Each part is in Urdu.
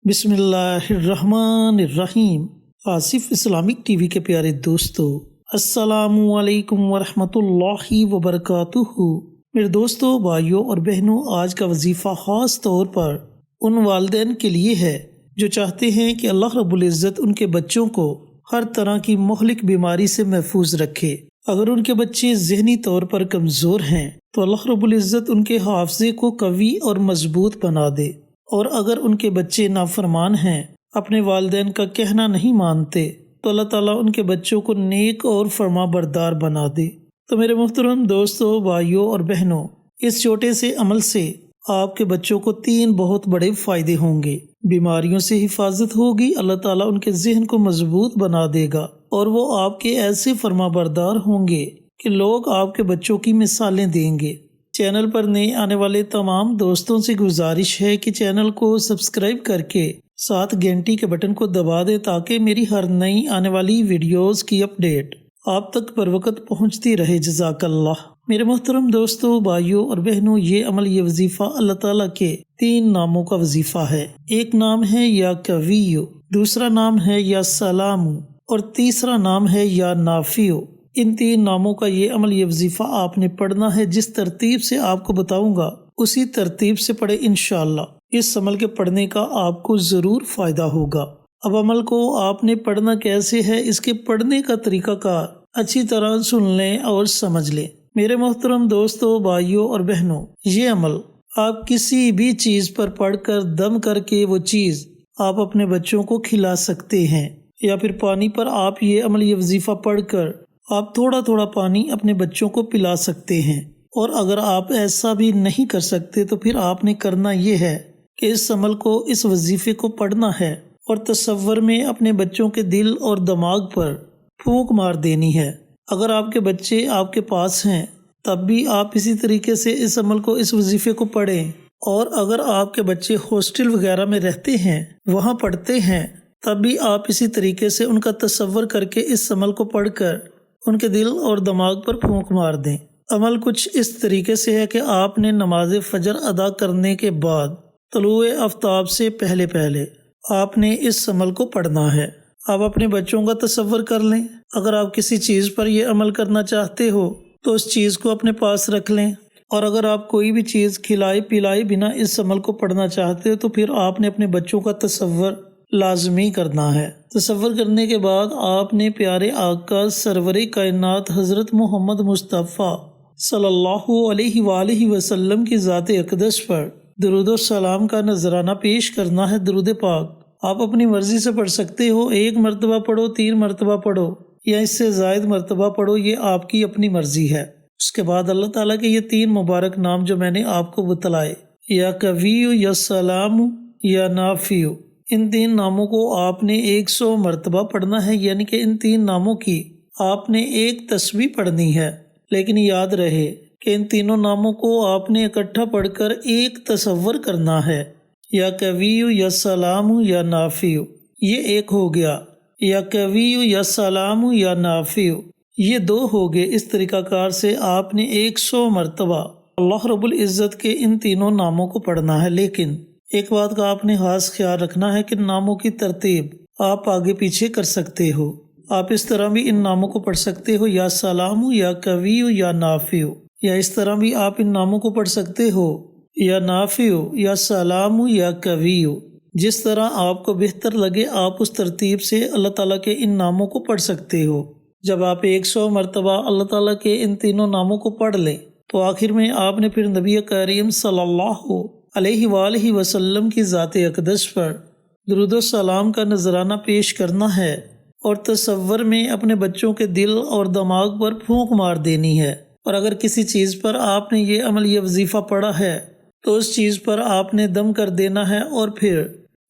بسم اللہ الرحمن الرحیم۔ آصف اسلامک ٹی وی کے پیارے دوستو، السلام علیکم ورحمۃ اللہ وبرکاتہ۔ میرے دوستو، بھائیوں اور بہنوں، آج کا وظیفہ خاص طور پر ان والدین کے لیے ہے جو چاہتے ہیں کہ اللہ رب العزت ان کے بچوں کو ہر طرح کی مہلک بیماری سے محفوظ رکھے۔ اگر ان کے بچے ذہنی طور پر کمزور ہیں تو اللہ رب العزت ان کے حافظے کو قوی اور مضبوط بنا دے، اور اگر ان کے بچے نافرمان ہیں، اپنے والدین کا کہنا نہیں مانتے، تو اللہ تعالیٰ ان کے بچوں کو نیک اور فرما بردار بنا دے۔ تو میرے محترم دوستو، بھائیوں اور بہنوں، اس چھوٹے سے عمل سے آپ کے بچوں کو 3 بہت بڑے فائدے ہوں گے۔ بیماریوں سے حفاظت ہوگی، اللہ تعالیٰ ان کے ذہن کو مضبوط بنا دے گا، اور وہ آپ کے ایسے فرما بردار ہوں گے کہ لوگ آپ کے بچوں کی مثالیں دیں گے۔ چینل پر نئے آنے والے تمام دوستوں سے گزارش ہے کہ چینل کو سبسکرائب کر کے ساتھ گھنٹی کے بٹن کو دبا دیں تاکہ میری ہر نئی آنے والی ویڈیوز کی اپڈیٹ آپ تک پر وقت پہنچتی رہے۔ جزاک اللہ۔ میرے محترم دوستوں، بھائیوں اور بہنوں، یہ عمل، یہ وظیفہ اللہ تعالیٰ کے 3 ناموں کا وظیفہ ہے۔ ایک نام ہے یا قویو، دوسرا نام ہے یا سلام، اور تیسرا نام ہے یا نافیو۔ ان 3 ناموں کا یہ عمل، یہ وظیفہ آپ نے پڑھنا ہے۔ جس ترتیب سے آپ کو بتاؤں گا اسی ترتیب سے پڑھے، انشاءاللہ اس عمل کے پڑھنے کا آپ کو ضرور فائدہ ہوگا۔ اب عمل کو آپ نے پڑھنا کیسے ہے، اس کے پڑھنے کا طریقہ کار اچھی طرح سن لیں اور سمجھ لیں۔ میرے محترم دوستوں، بھائیوں اور بہنوں، یہ عمل آپ کسی بھی چیز پر پڑھ کر دم کر کے وہ چیز آپ اپنے بچوں کو کھلا سکتے ہیں، یا پھر پانی پر آپ یہ عمل، یہ وظیفہ پڑھ کر آپ تھوڑا تھوڑا پانی اپنے بچوں کو پلا سکتے ہیں۔ اور اگر آپ ایسا بھی نہیں کر سکتے تو پھر آپ نے کرنا یہ ہے کہ اس عمل کو، اس وظیفے کو پڑھنا ہے اور تصور میں اپنے بچوں کے دل اور دماغ پر پھونک مار دینی ہے۔ اگر آپ کے بچے آپ کے پاس ہیں تب بھی آپ اسی طریقے سے اس عمل کو، اس وظیفے کو پڑھیں، اور اگر آپ کے بچے ہاسٹل وغیرہ میں رہتے ہیں، وہاں پڑھتے ہیں، تب بھی آپ اسی طریقے سے ان کا تصور کر کے اس عمل کو پڑھ کر ان کے دل اور دماغ پر پھونک مار دیں۔ عمل کچھ اس طریقے سے ہے کہ آپ نے نماز فجر ادا کرنے کے بعد طلوع آفتاب سے پہلے آپ نے اس عمل کو پڑھنا ہے۔ آپ اپنے بچوں کا تصور کر لیں۔ اگر آپ کسی چیز پر یہ عمل کرنا چاہتے ہو تو اس چیز کو اپنے پاس رکھ لیں، اور اگر آپ کوئی بھی چیز کھلائے پلائے بنا اس عمل کو پڑھنا چاہتے ہو تو پھر آپ نے اپنے بچوں کا تصور لازمی کرنا ہے۔ تصور کرنے کے بعد آپ نے پیارے آقا سرور کائنات حضرت محمد مصطفیٰ صلی اللہ علیہ وآلہ وسلم کی ذات اقدس پر درود و سلام کا نذرانہ پیش کرنا ہے۔ درود پاک آپ اپنی مرضی سے پڑھ سکتے ہو، 1 مرتبہ پڑھو، 3 مرتبہ پڑھو، یا اس سے زائد مرتبہ پڑھو، یہ آپ کی اپنی مرضی ہے۔ اس کے بعد اللہ تعالیٰ کے یہ 3 مبارک نام جو میں نے آپ کو بتلائے، یا قویو، یا سلام، یا نافیو، ان 3 ناموں کو آپ نے 100 مرتبہ پڑھنا ہے، یعنی کہ ان 3 ناموں کی آپ نے ایک تسبیح پڑھنی ہے۔ لیکن یاد رہے کہ ان تینوں ناموں کو آپ نے اکٹھا پڑھ کر ایک تصور کرنا ہے، یا قویو، یا سلام، یا نافیو، یہ ایک ہو گیا، یا قویو، یا سلام، یا نافیو، یہ 2 ہو گئے۔ اس طریقہ کار سے آپ نے 100 مرتبہ اللہ رب العزت کے ان تینوں ناموں کو پڑھنا ہے۔ لیکن ایک بات کا آپ نے خاص خیال رکھنا ہے کہ ناموں کی ترتیب آپ آگے پیچھے کر سکتے ہو۔ آپ اس طرح بھی ان ناموں کو پڑھ سکتے ہو، یا سلام، یا قویو، یا نافیو، یا اس طرح بھی آپ ان ناموں کو پڑھ سکتے ہو، یا نافیو، یا سلام، یا قویو۔ جس طرح آپ کو بہتر لگے آپ اس ترتیب سے اللہ تعالیٰ کے ان ناموں کو پڑھ سکتے ہو۔ جب آپ 100 مرتبہ اللہ تعالیٰ کے ان تینوں ناموں کو پڑھ لیں تو آخر میں آپ نے پھر نبی کریم صلی اللہ علیہ وآلہ وسلم کی ذات اقدس پر درود و سلام کا نذرانہ پیش کرنا ہے، اور تصور میں اپنے بچوں کے دل اور دماغ پر پھونک مار دینی ہے۔ اور اگر کسی چیز پر آپ نے یہ عمل، یہ وظیفہ پڑھا ہے تو اس چیز پر آپ نے دم کر دینا ہے، اور پھر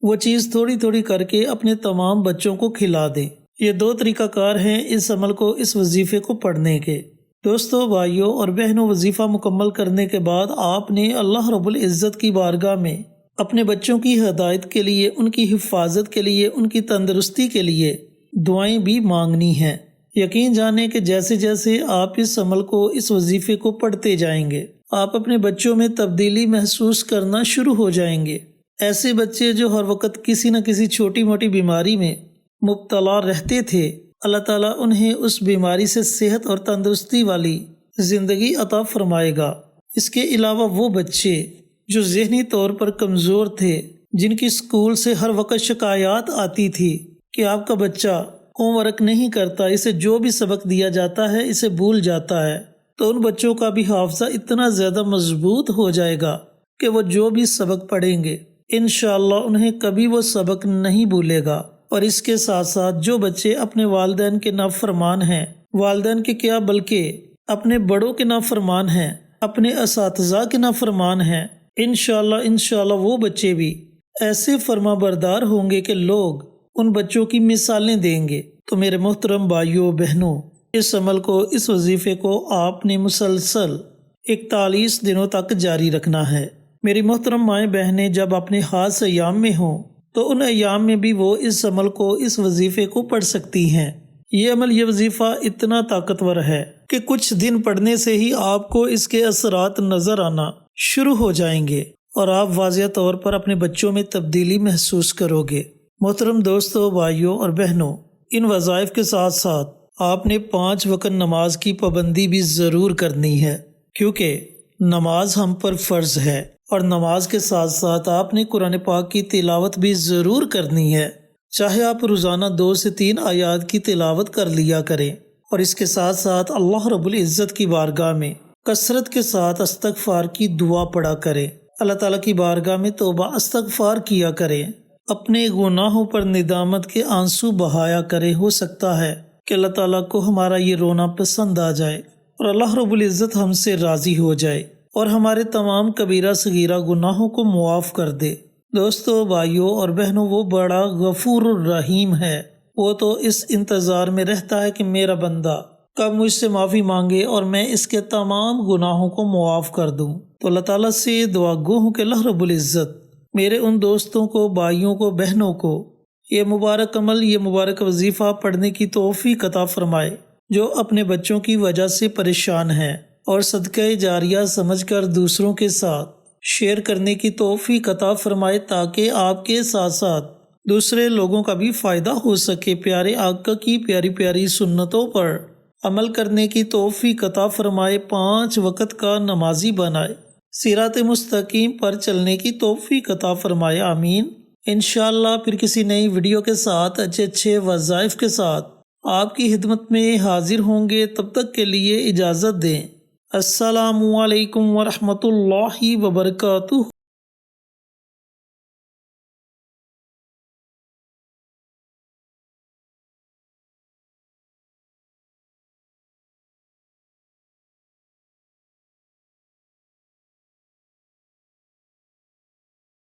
وہ چیز تھوڑی تھوڑی کر کے اپنے تمام بچوں کو کھلا دیں۔ یہ 2 طریقہ کار ہیں اس عمل کو، اس وظیفے کو پڑھنے کے۔ دوستو، بھائیوں اور بہنوں، وظیفہ مکمل کرنے کے بعد آپ نے اللہ رب العزت کی بارگاہ میں اپنے بچوں کی ہدایت کے لیے، ان کی حفاظت کے لیے، ان کی تندرستی کے لیے دعائیں بھی مانگنی ہیں۔ یقین جانیں کہ جیسے جیسے آپ اس عمل کو، اس وظیفے کو پڑھتے جائیں گے، آپ اپنے بچوں میں تبدیلی محسوس کرنا شروع ہو جائیں گے۔ ایسے بچے جو ہر وقت کسی نہ کسی چھوٹی موٹی بیماری میں مبتلا رہتے تھے، اللہ تعالیٰ انہیں اس بیماری سے صحت اور تندرستی والی زندگی عطا فرمائے گا۔ اس کے علاوہ وہ بچے جو ذہنی طور پر کمزور تھے، جن کی اسکول سے ہر وقت شکایات آتی تھی کہ آپ کا بچہ ہوم ورک نہیں کرتا، اسے جو بھی سبق دیا جاتا ہے اسے بھول جاتا ہے، تو ان بچوں کا بھی حافظہ اتنا زیادہ مضبوط ہو جائے گا کہ وہ جو بھی سبق پڑھیں گے انشاءاللہ انہیں کبھی وہ سبق نہیں بھولے گا۔ اور اس کے ساتھ ساتھ جو بچے اپنے والدین کے نافرمان ہیں، والدین کے کیا بلکہ اپنے بڑوں کے نافرمان ہیں، اپنے اساتذہ کے نافرمان ہیں، انشاءاللہ وہ بچے بھی ایسے فرما بردار ہوں گے کہ لوگ ان بچوں کی مثالیں دیں گے۔ تو میرے محترم بھائیوں بہنوں، اس عمل کو، اس وظیفے کو آپ نے مسلسل 41 دنوں تک جاری رکھنا ہے۔ میری محترم مائیں بہنیں جب اپنے خاص ایام میں ہوں تو ان ایام میں بھی وہ اس عمل کو، اس وظیفے کو پڑھ سکتی ہیں۔ یہ عمل، یہ وظیفہ اتنا طاقتور ہے کہ کچھ دن پڑھنے سے ہی آپ کو اس کے اثرات نظر آنا شروع ہو جائیں گے اور آپ واضح طور پر اپنے بچوں میں تبدیلی محسوس کرو گے۔ محترم دوستوں، بھائیوں اور بہنوں، ان وظائف کے ساتھ ساتھ آپ نے 5 وقت نماز کی پابندی بھی ضرور کرنی ہے، کیونکہ نماز ہم پر فرض ہے، اور نماز کے ساتھ ساتھ آپ نے قرآن پاک کی تلاوت بھی ضرور کرنی ہے، چاہے آپ روزانہ 2 سے 3 آیات کی تلاوت کر لیا کریں، اور اس کے ساتھ ساتھ اللہ رب العزت کی بارگاہ میں کثرت کے ساتھ استغفار کی دعا پڑھا کریں، اللہ تعالیٰ کی بارگاہ میں توبہ استغفار کیا کریں، اپنے گناہوں پر ندامت کے آنسو بہایا کریں۔ ہو سکتا ہے کہ اللہ تعالیٰ کو ہمارا یہ رونا پسند آ جائے اور اللہ رب العزت ہم سے راضی ہو جائے اور ہمارے تمام کبیرہ صغیرہ گناہوں کو معاف کر دے۔ دوستو، بھائیوں اور بہنوں، وہ بڑا غفور الرحیم ہے، وہ تو اس انتظار میں رہتا ہے کہ میرا بندہ کب مجھ سے معافی مانگے اور میں اس کے تمام گناہوں کو معاف کر دوں۔ تو اللہ تعالیٰ سے دعا گو ہوں کہ اللہ رب العزت میرے ان دوستوں کو، بھائیوں کو، بہنوں کو یہ مبارک عمل، یہ مبارک وظیفہ پڑھنے کی توفیق عطا فرمائے، جو اپنے بچوں کی وجہ سے پریشان ہیں، اور صدقہ جاریہ سمجھ کر دوسروں کے ساتھ شیئر کرنے کی توفیق عطا فرمائے، تاکہ آپ کے ساتھ ساتھ دوسرے لوگوں کا بھی فائدہ ہو سکے۔ پیارے آقا کی پیاری پیاری سنتوں پر عمل کرنے کی توفیق عطا فرمائے، 5 وقت کا نمازی بنائے، صراط مستقیم پر چلنے کی توفیق عطا فرمائے، آمین۔ انشاءاللہ پھر کسی نئی ویڈیو کے ساتھ، اچھے وظائف کے ساتھ آپ کی خدمت میں حاضر ہوں گے۔ تب تک کے لیے اجازت دیں۔ السلام علیکم ورحمۃ اللہ وبرکاتہ۔